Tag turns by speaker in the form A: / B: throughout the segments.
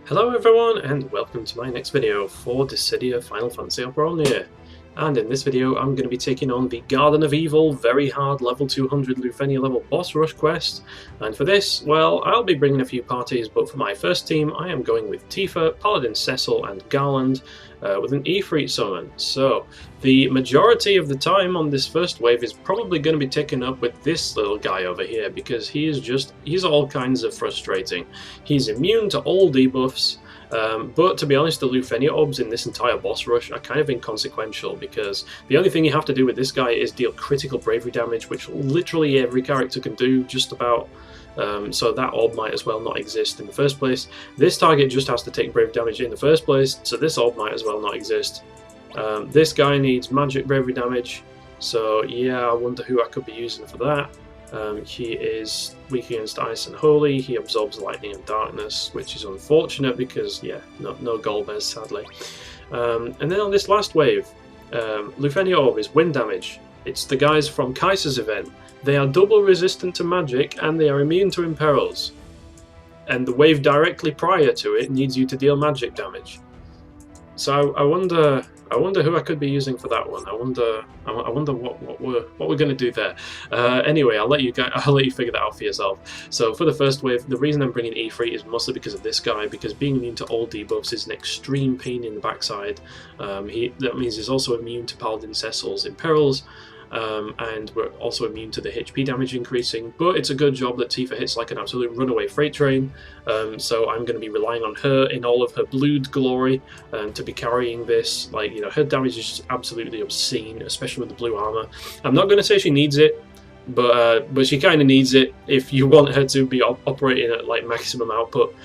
A: Hello everyone and welcome to my next video for Dissidia Final Fantasy Aranea. And in this video I'm going to be taking on the Garden of Evil very hard level 200 LUFENIA level boss rush quest. And for this, well, I'll be bringing a few parties, but for my first team I am going with Tifa, Paladin Cecil and Garland with an Ifrit summon. So the majority of the time on this first wave is probably going to be taken up with this little guy over here because he's all kinds of frustrating. He's immune to all debuffs. But to be honest, the LUFENIA orbs in this entire boss rush are kind of inconsequential because the only thing you have to do with this guy is deal critical bravery damage, which literally every character can do just about. So that orb might as well not exist in the first place. This target just has to take brave damage in the first place, so this orb might as well not exist. This guy needs magic bravery damage, so yeah, I wonder who I could be using for that. He is weak against ice and holy, he absorbs lightning and darkness, which is unfortunate because, yeah, no Golbez sadly. And then on this last wave, LUFENIA orb is wind damage. It's the guys from Kaiser's event. They are double resistant to magic and they are immune to imperils. And the wave directly prior to it needs you to deal magic damage. So I wonder who I could be using for that one. I wonder what we're going to do there. Anyway, I'll let you figure that out for yourself. So for the first wave, the reason I'm bringing Ifrit is mostly because of this guy, because being immune to all debuffs is an extreme pain in the backside. That means he's also immune to Paladin Cecil's imperils. And we're also immune to the HP damage increasing, but it's a good job that Tifa hits like an absolute runaway freight train, so I'm going to be relying on her in all of her blued glory to be carrying this. Like, you know, her damage is just absolutely obscene, especially with the blue armor. I'm not going to say she needs it, but she kind of needs it if you want her to be operating at like maximum output.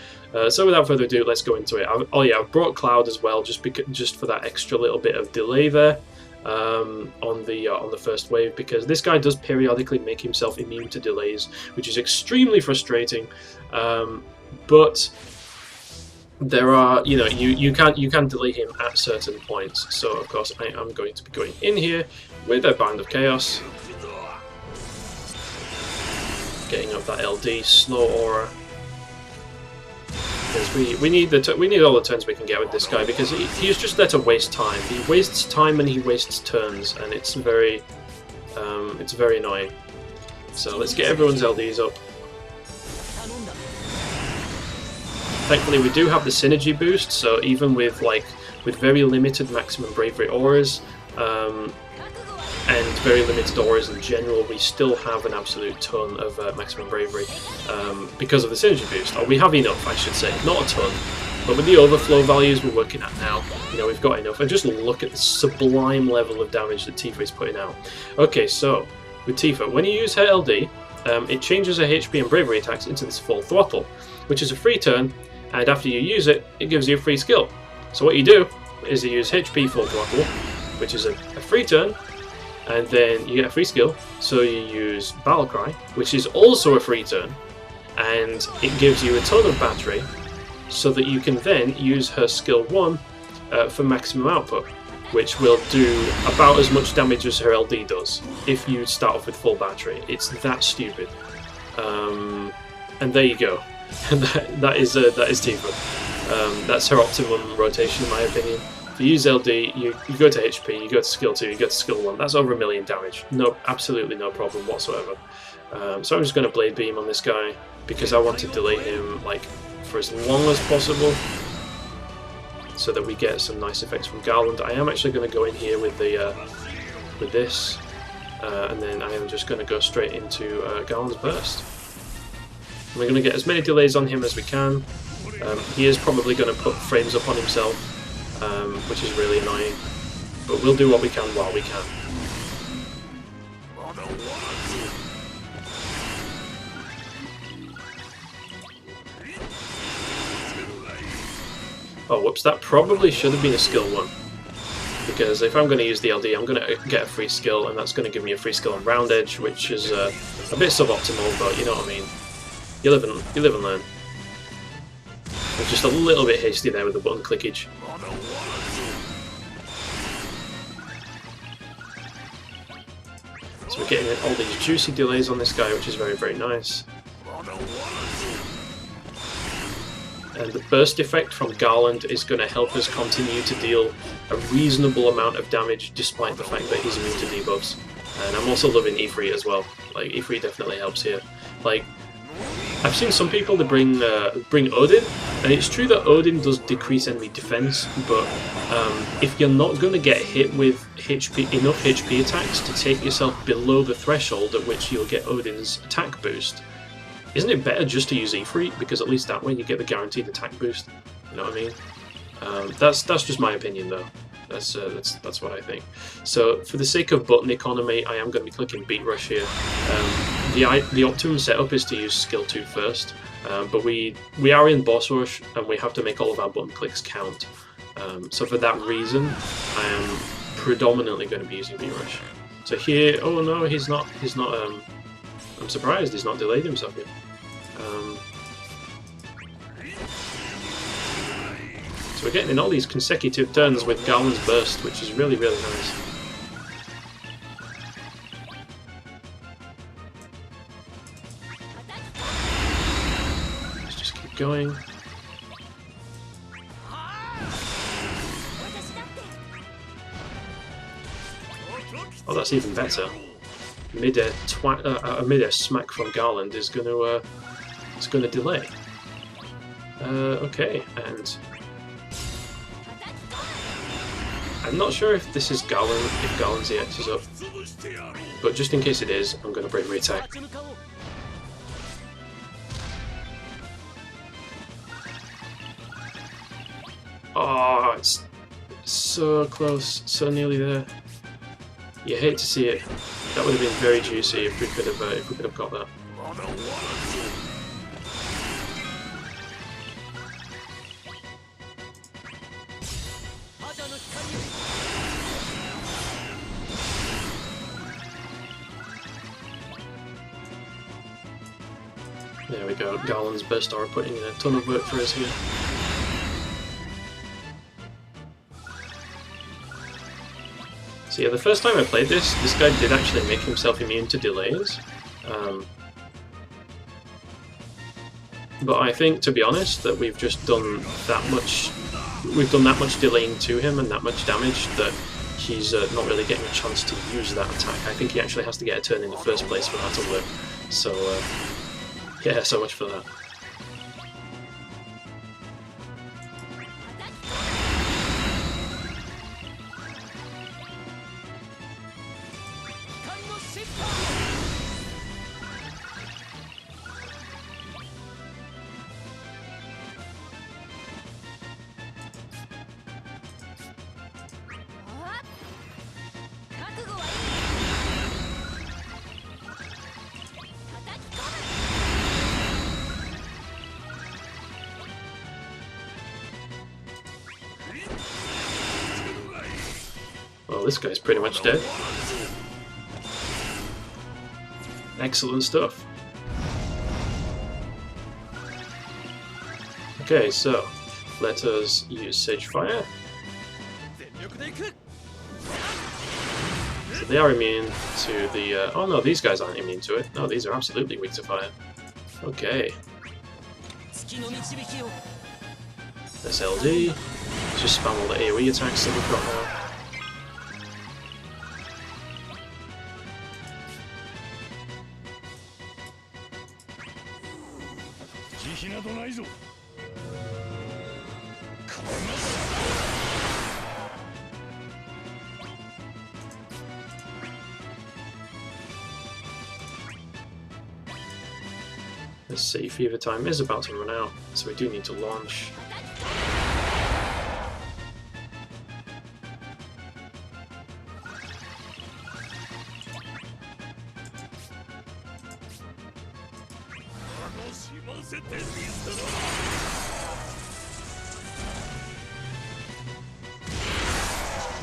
A: So without further ado, let's go into it. I've brought Cloud as well, just for that extra little bit of delay there. On the first wave, because this guy does periodically make himself immune to delays, which is extremely frustrating. But there are, you know, you can delay him at certain points. So of course I am going to be going in here with a Band of Chaos, getting up that LD slow aura. We need all the turns we can get with this guy because he's just there to waste time. He wastes time and he wastes turns, and it's very annoying. So let's get everyone's LDs up. Thankfully, we do have the synergy boost, so even with very limited maximum bravery auras, and very limited auras in general, we still have an absolute ton of maximum bravery because of the synergy boost. Or we have enough, I should say, not a ton, but with the overflow values we're working at now, you know, we've got enough. And just look at the sublime level of damage that Tifa is putting out. Okay, so with Tifa, when you use her LD, it changes her HP and bravery attacks into this full throttle, which is a free turn, and after you use it, it gives you a free skill. So what you do is you use HP full throttle, which is a free turn, and then you get a free skill, so you use Battle Cry, which is also a free turn, and it gives you a ton of battery, so that you can then use her skill 1 for maximum output, which will do about as much damage as her LD does if you start off with full battery. It's that stupid. And there you go. that is Tifa. That's her optimum rotation in my opinion. If you use LD, you go to HP, you go to skill 2, you go to skill 1. That's over 1 million damage. No, absolutely no problem whatsoever. So I'm just going to Blade Beam on this guy because I want to delay him like for as long as possible, so that we get some nice effects from Garland. I am actually going to go in here with this, and then I am just going to go straight into Garland's burst. And we're going to get as many delays on him as we can. He is probably going to put frames up on himself, which is really annoying, but we'll do what we can while we can. Oh whoops, that probably should have been a skill 1, because if I'm going to use the LD I'm going to get a free skill, and that's going to give me a free skill on Round Edge, which is a bit suboptimal, but you know what I mean. You live and learn. I'm just a little bit hasty there with the button clickage. So we're getting all these juicy delays on this guy, which is very, very nice. And the burst effect from Garland is going to help us continue to deal a reasonable amount of damage despite the fact that he's immune to debuffs. And I'm also loving Ifrit as well. Like, Ifrit definitely helps here. Like, I've seen some people that bring Odin, and it's true that Odin does decrease enemy defense, but if you're not going to get hit with enough HP attacks to take yourself below the threshold at which you'll get Odin's attack boost, isn't it better just to use Ifrit? Because at least that way you get the guaranteed attack boost. You know what I mean? That's just my opinion, though. That's what I think. So for the sake of button economy, I am going to be clicking Beat Rush here. The optimum setup is to use Skill 2 first, but we are in Boss Rush and we have to make all of our button clicks count. So for that reason, I am predominantly going to be using Beat Rush. So here, oh no, he's not. I'm surprised he's not delayed himself yet. So we're getting in all these consecutive turns with Garland's burst, which is really, really nice. Let's just keep going. Oh, that's even better. Mid-air smack from Garland is going to delay. Okay, and I'm not sure if this is Garland, if Garland's EX is up, but just in case it is, I'm going to Bravery Attack. Oh, it's so close, so nearly there. You hate to see it. That would have been very juicy if we could have got that. There we go. Garland's Burst Aura putting in a ton of work for us here. So yeah, the first time I played this guy did actually make himself immune to delays. But I think, to be honest, that we've just done that much delaying to him and that much damage that he's not really getting a chance to use that attack. I think he actually has to get a turn in the first place for that to work. So yeah, so much for that. Well, this guy's pretty much dead. Excellent stuff. Okay, so let us use Sage Fire. So they are immune to the... oh no, these guys aren't immune to it. No, these are absolutely weak to fire. Okay. This LD. Let's just spam all the AoE attacks that we've got now. Let's see, Fever Time is about to run out, so we do need to launch.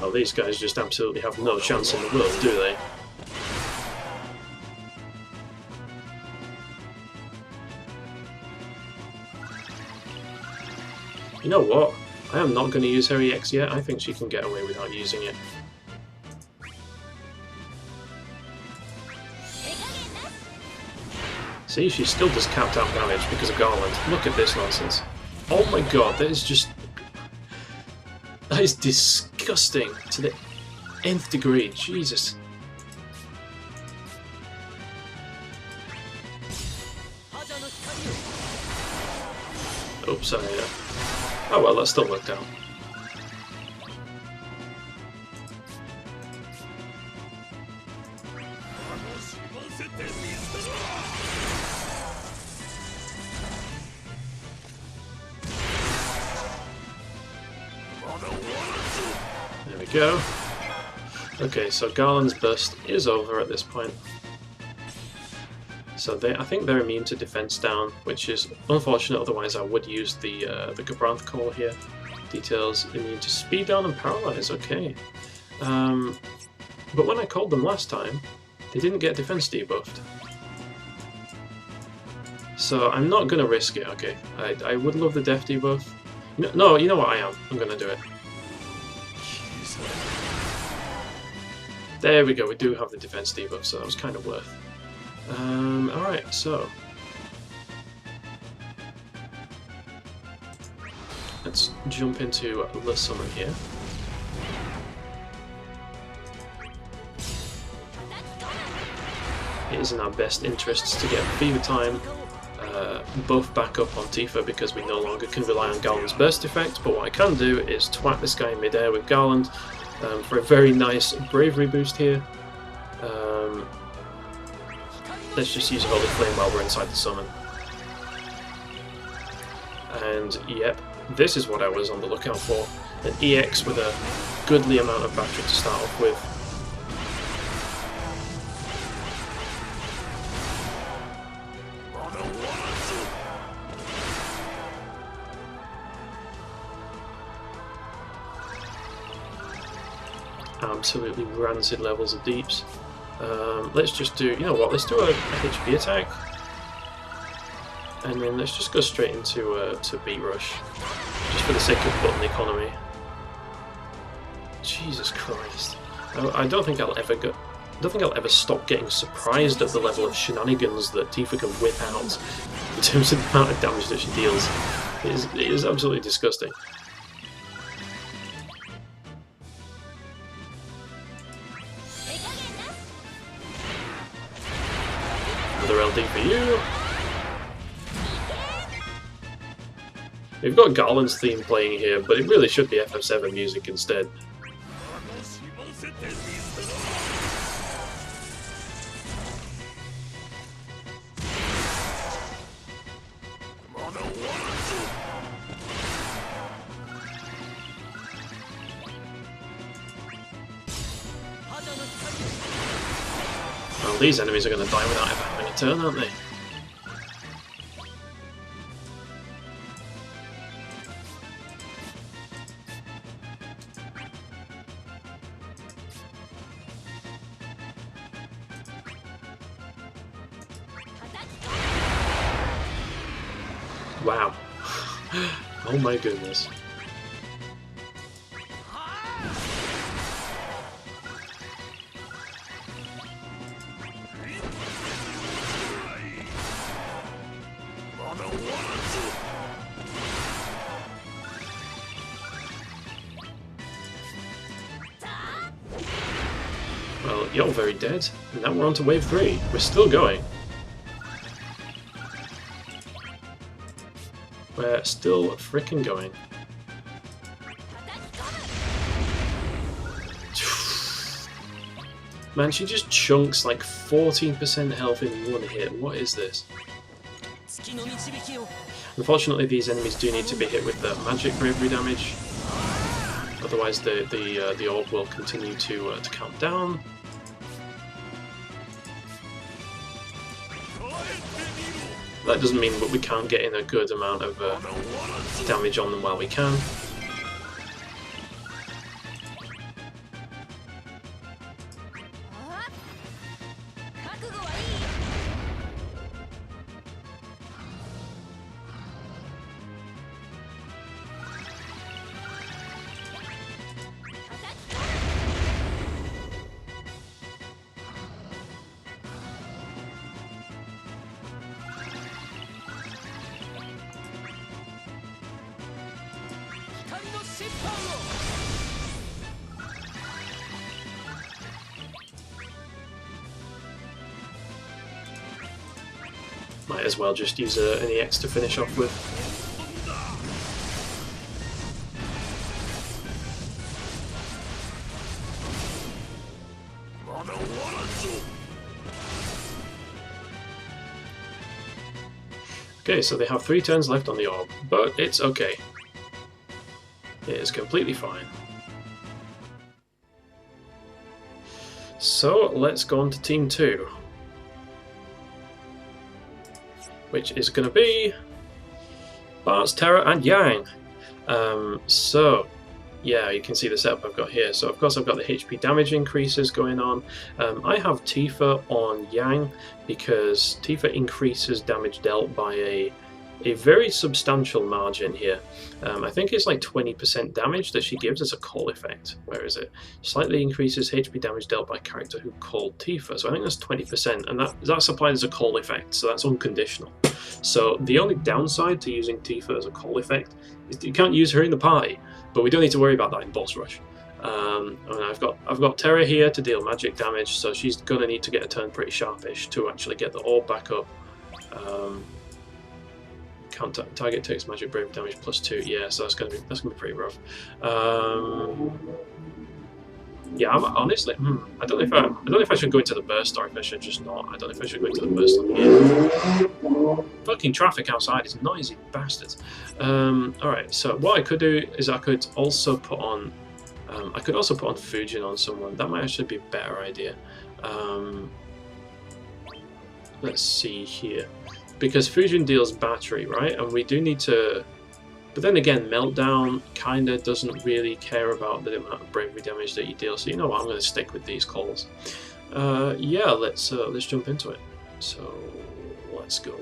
A: Well, these guys just absolutely have no chance in the world, do they? You know what? I am not going to use her EX yet. I think she can get away without using it. See, she still does capped out damage because of Garland. Look at this nonsense. Oh my god, that is just... That is disgusting to the nth degree, Jesus. Oops, oh well, that still worked out. There we go. Okay, so Garland's burst is over at this point. So I think they're immune to defense down, which is unfortunate, otherwise I would use the Gabranth call here. Details immune to speed down and paralyze, okay. But when I called them last time, they didn't get defense debuffed. So I'm not going to risk it, okay. I would love the def debuff. No, you know what, I am. I'm going to do it. There we go, we do have the defense debuff, so that was kind of worth. Alright, so let's jump into the summon here. It is in our best interests to get Fever Time buff back up on Tifa because we no longer can rely on Garland's burst effect, but what I can do is twat this guy in midair with Garland for a very nice bravery boost here. Let's just use Holy Flame while we're inside the summon. And yep, this is what I was on the lookout for. An EX with a goodly amount of battery to start off with. Absolutely rancid levels of deeps. Let's just do, you know what, let's do a HP attack. And then let's just go straight into to beat rush. Just for the sake of button economy. Jesus Christ. I don't think I'll ever stop getting surprised at the level of shenanigans that Tifa can whip out in terms of the amount of damage that she deals. It is absolutely disgusting. Another LD for you. We've got Garland's theme playing here, but it really should be FF7 music instead. Well, these enemies are going to die without ever having a turn, aren't they? Wow. Oh my goodness. Well, you're very dead, and now we're on to wave 3. We're still going. We're still frickin' going. Man, she just chunks like 14% health in one hit. What is this? Unfortunately, these enemies do need to be hit with the magic bravery damage. Otherwise, the orb will continue to count down. That doesn't mean that we can't get in a good amount of damage on them while we can. Might as well just use an EX to finish off with. Okay, so they have 3 turns left on the orb, but it's okay. It is completely fine. So let's go on to Team 2. Which is going to be Bartz, Terra, and Yang. So, yeah, you can see the setup I've got here. So, of course, I've got the HP damage increases going on. I have Tifa on Yang because Tifa increases damage dealt by a very substantial margin here. I think it's like 20% damage that she gives as a call effect. Where is it? Slightly increases HP damage dealt by a character who called Tifa. So I think that's 20%, and that's applied as a call effect, so that's unconditional. So the only downside to using Tifa as a call effect is that you can't use her in the party, but we don't need to worry about that in boss rush. And I've got Terra here to deal magic damage, so she's gonna need to get a turn pretty sharpish to actually get the orb back up. Target takes magic brave damage +2. Yeah, so that's gonna be pretty rough. Yeah, I'm honestly, I don't know if I should go into the burst or if I should just not. I don't know if I should go into the burst on here. Fucking traffic outside is noisy bastards. All right, so what I could do is I could also put on Fujin on someone. That might actually be a better idea. Let's see here. Because Fujin deals battery, right? And we do need to... But then again, Meltdown kinda doesn't really care about the amount of bravery damage that you deal, so you know what, I'm gonna stick with these calls. Yeah, let's jump into it. So, let's go.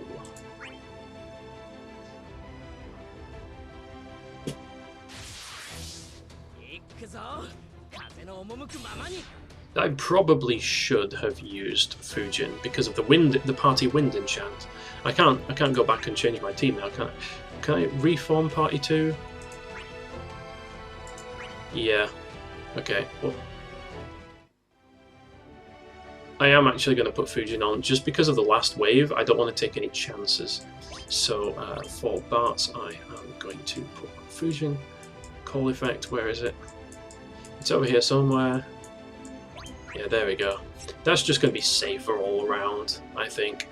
A: I probably should have used Fujin because of the party wind enchant. I can't go back and change my team now, can I? Can I reform party 2? Yeah. Okay. Well, I am actually going to put Fujin on just because of the last wave. I don't want to take any chances. So for Bartz, I am going to put Fujin. Call effect. Where is it? It's over here somewhere. Yeah, there we go. That's just going to be safer all around, I think.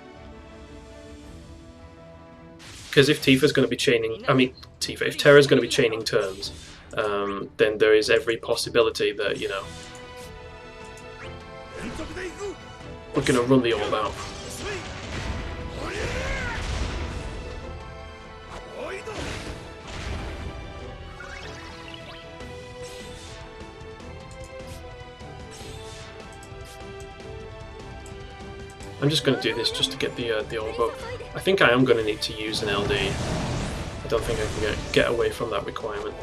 A: Because if Tifa's going to be chaining, if Terra's going to be chaining turns, then there is every possibility that, you know, we're going to run the orb out. I'm just going to do this just to get the orb up. I think I am going to need to use an LD. I don't think I can get away from that requirement.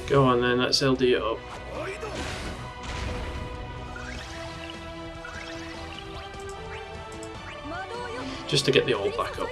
A: Go on then, let's LD it up. Just to get the orb back up.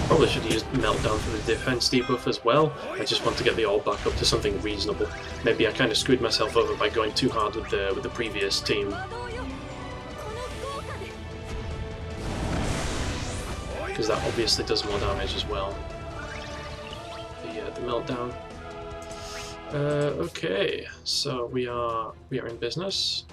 A: Probably should have used Meltdown for the defense debuff as well. I just want to get the orb back up to something reasonable. Maybe I kind of screwed myself over by going too hard with the previous team. Because that obviously does more damage as well. The Meltdown. Okay, so we are in business.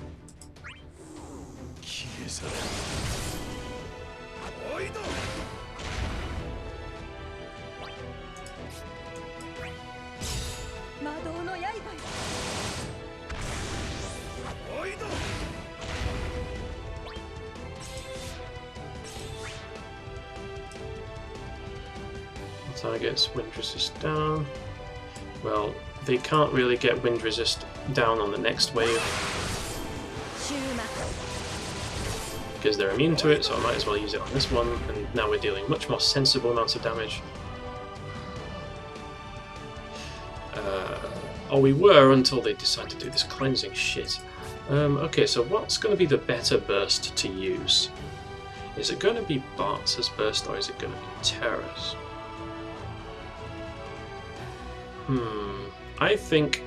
A: Targets wind resist down. Well, they can't really get wind resist down on the next wave because they're immune to it, so I might as well use it on this one, and now we're dealing much more sensible amounts of damage. Or we were until they decided to do this cleansing shit. Okay, so what's going to be the better burst to use? Is it going to be Bart's as burst, or is it going to be Terra's? I think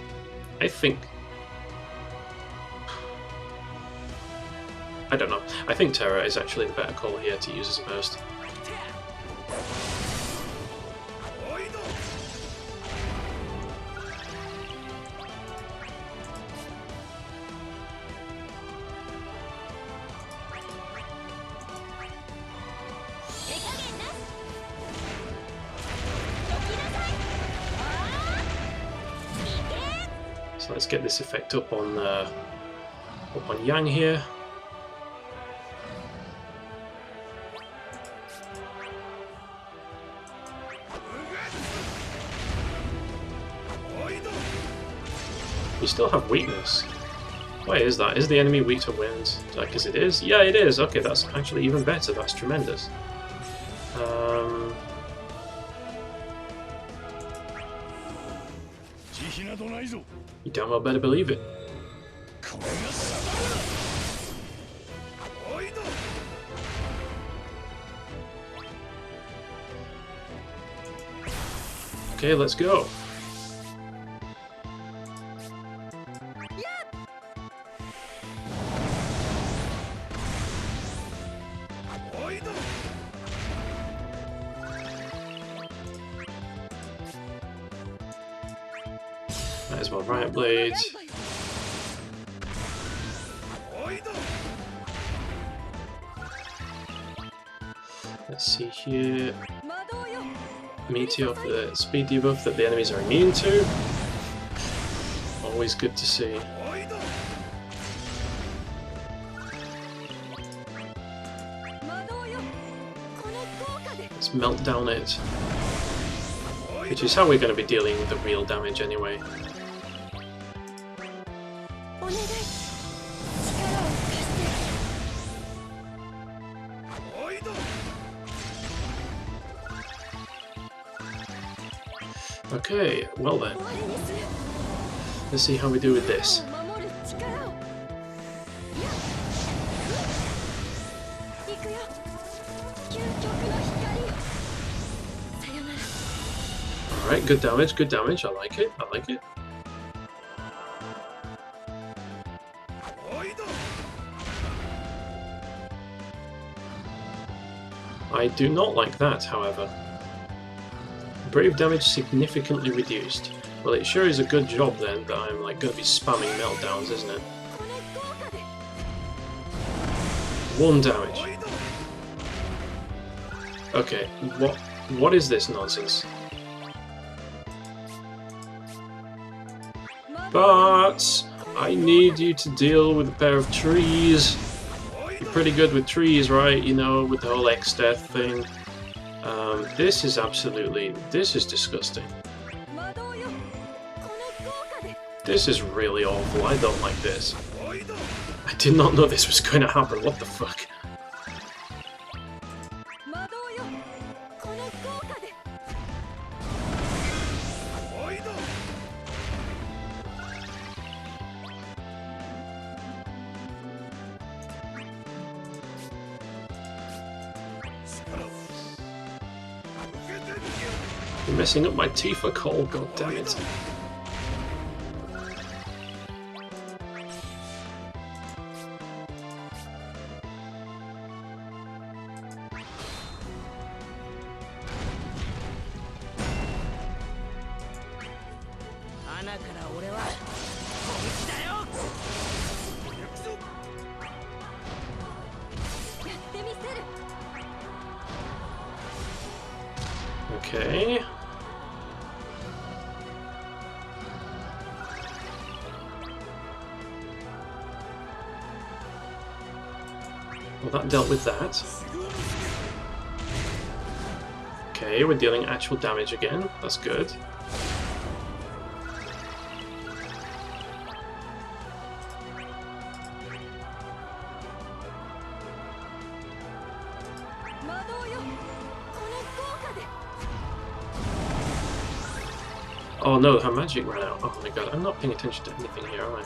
A: I don't know. I think Terra is actually the better call here to use as a burst. So let's get this effect up on Yang here. We still have weakness. Why is that? Is the enemy weak to wind? Because it is? Yeah, it is. Okay, that's actually even better. That's tremendous. You damn well better believe it. Okay, let's go. Might as well Riot Blade. Let's see here. Meteor for the speed debuff that the enemies are immune to. Always good to see. Let's melt down it. Which is how we're going to be dealing with the real damage anyway. Okay, well then. Let's see how we do with this. Alright, good damage, good damage. I like it, I like it. I do not like that, however. Brave damage significantly reduced. Well, it sure is a good job then that I'm like going to be spamming meltdowns, isn't it? 1 damage. Okay, what is this nonsense? But I need you to deal with a pair of trees. You're pretty good with trees, right? You know, with the whole X-Death thing. This is disgusting. This is really awful. I don't like this. I did not know this was going to happen. What the fuck? You're messing up my Tifa call, god damn it. Okay. Well, that dealt with that. Okay, we're dealing actual damage again. That's good. Oh no, her magic ran out. Oh my god, I'm not paying attention to anything here, am I?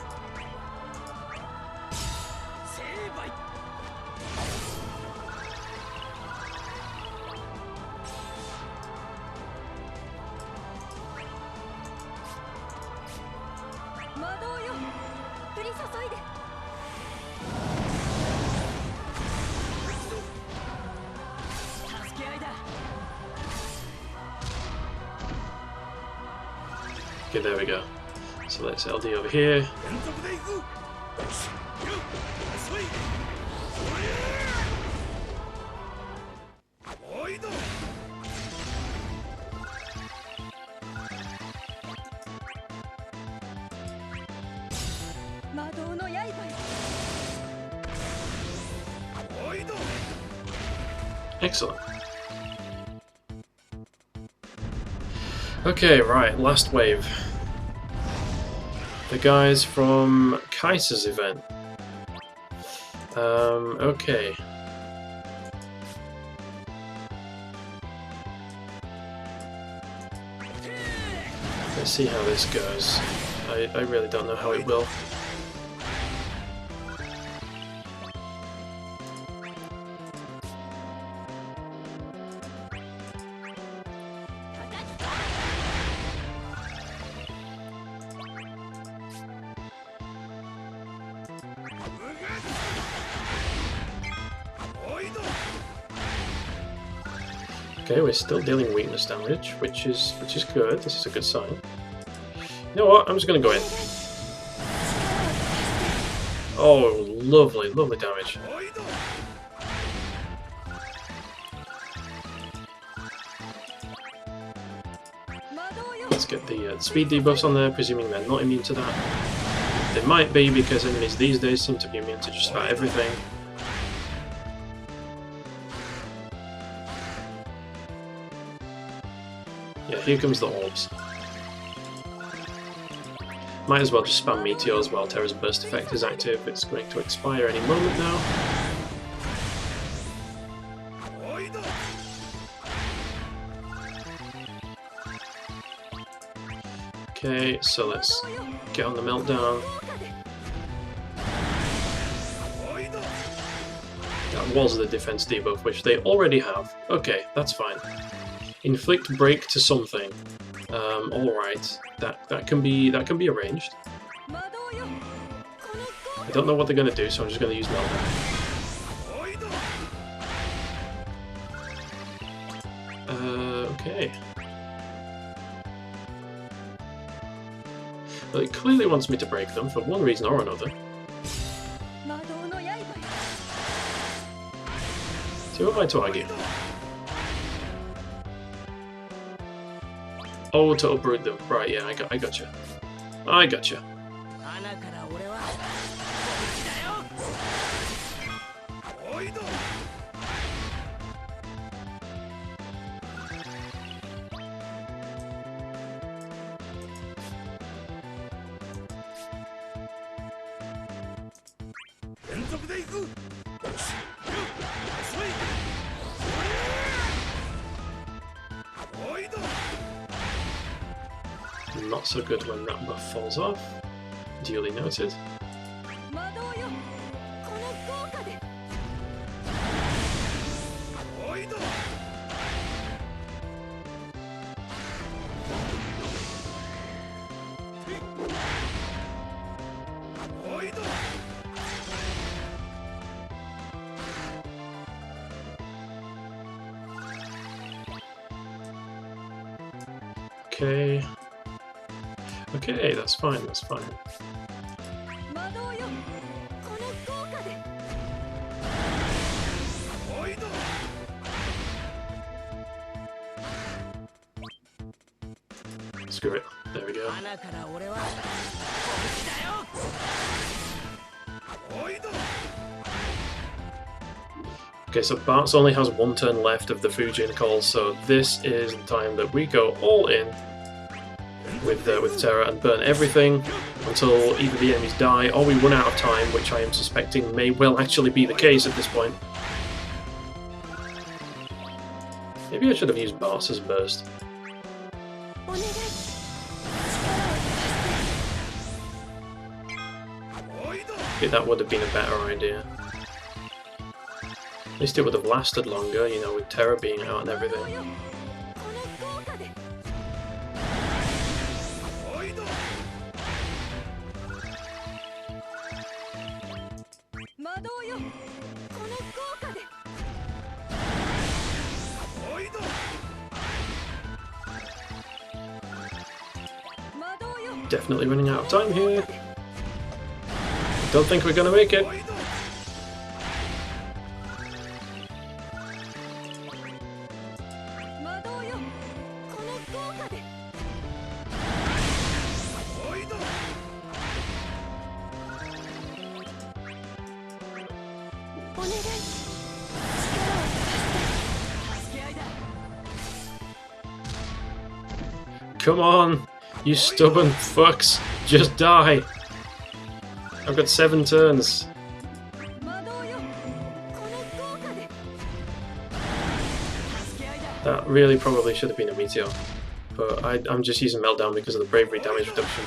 A: Okay, there we go. So let's LD over here. Excellent. Okay, right, last wave. The guys from Kaiser's event. Okay. Let's see how this goes. I really don't know how it will. Okay, we're still dealing weakness damage, which is good. This is a good sign. You know what? I'm just gonna go in. Oh, lovely, lovely damage. Let's get the speed debuffs on there, presuming they're not immune to that. They might be, because enemies these days seem to be immune to just about everything. Yeah, here comes the orbs. Might as well just spam meteors while Terra's burst effect is active. It's going to expire any moment now. Okay, so let's get on the meltdown. That was the defense debuff, which they already have. Okay, that's fine. Inflict break to something. Alright. That can be arranged. I don't know what they're gonna do, so I'm just gonna use meltdown. Okay. Well, it clearly wants me to break them for one reason or another. So who am I to argue? Oh, to uproot them. Right, yeah, I gotcha. I gotcha. Not so good when that buff falls off. Duly noted. Okay. Okay, that's fine, that's fine. Screw it. There we go. Okay, so Bart's only has 1 turn left of the Fujin call, so this is the time that we go all in with Terra and burn everything until either the enemies die or we run out of time, which I am suspecting may well actually be the case at this point. Maybe I should have used Bart's burst. Maybe that would have been a better idea. At least it would have lasted longer, you know, with Terra being out and everything. Definitely running out of time here. Don't think we're gonna make it. Come on, you stubborn fucks, just die. I've got 7 turns. That really probably should have been a meteor, but I'm just using meltdown because of the bravery damage reduction.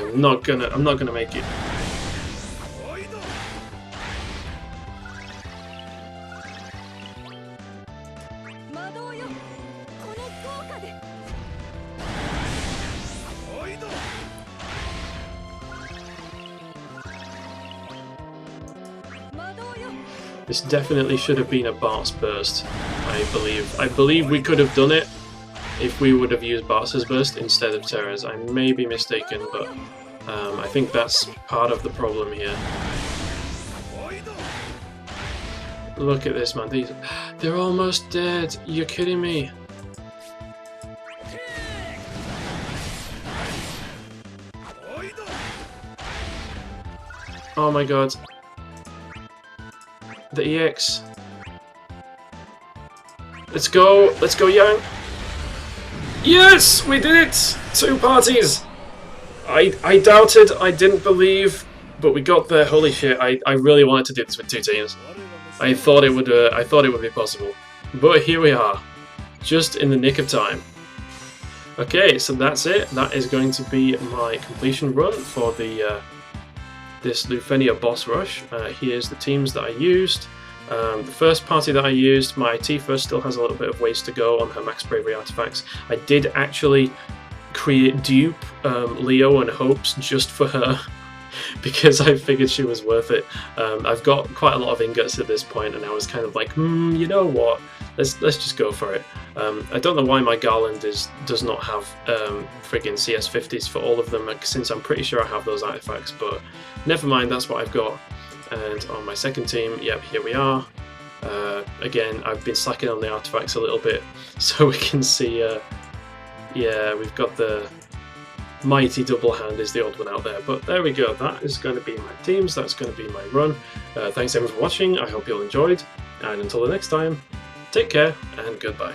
A: I'm not gonna make it. This definitely should have been a Bart's burst, I believe. I believe we could have done it if we would have used Bart's burst instead of Terra's. I may be mistaken, but I think that's part of the problem here. Look at this, man. They're almost dead. You're kidding me. Oh my god. The EX. Let's go Yang. Yes, we did it! 2 parties. I doubted, I didn't believe, but we got there. Holy shit! I really wanted to do this with 2 teams. I thought it would be possible, but here we are, just in the nick of time. Okay, so that's it. That is going to be my completion run for the this LUFENIA boss rush. Here's the teams that I used. The first party that I used, my Tifa still has a little bit of ways to go on her max bravery artifacts. I did actually dupe Leo and Hopes just for her because I figured she was worth it. I've got quite a lot of ingots at this point, and I was kind of like, you know what? Let's just go for it. I don't know why my Garland does not have friggin' CS50s for all of them, since I'm pretty sure I have those artifacts, but never mind, that's what I've got. And on my second team, yep, here we are. Again, I've been slacking on the artifacts a little bit, so we can see, yeah, we've got the mighty double hand is the odd one out there, but there we go. That is going to be my teams, that's going to be my run. Thanks everyone for watching, I hope you all enjoyed, and until the next time, take care and goodbye.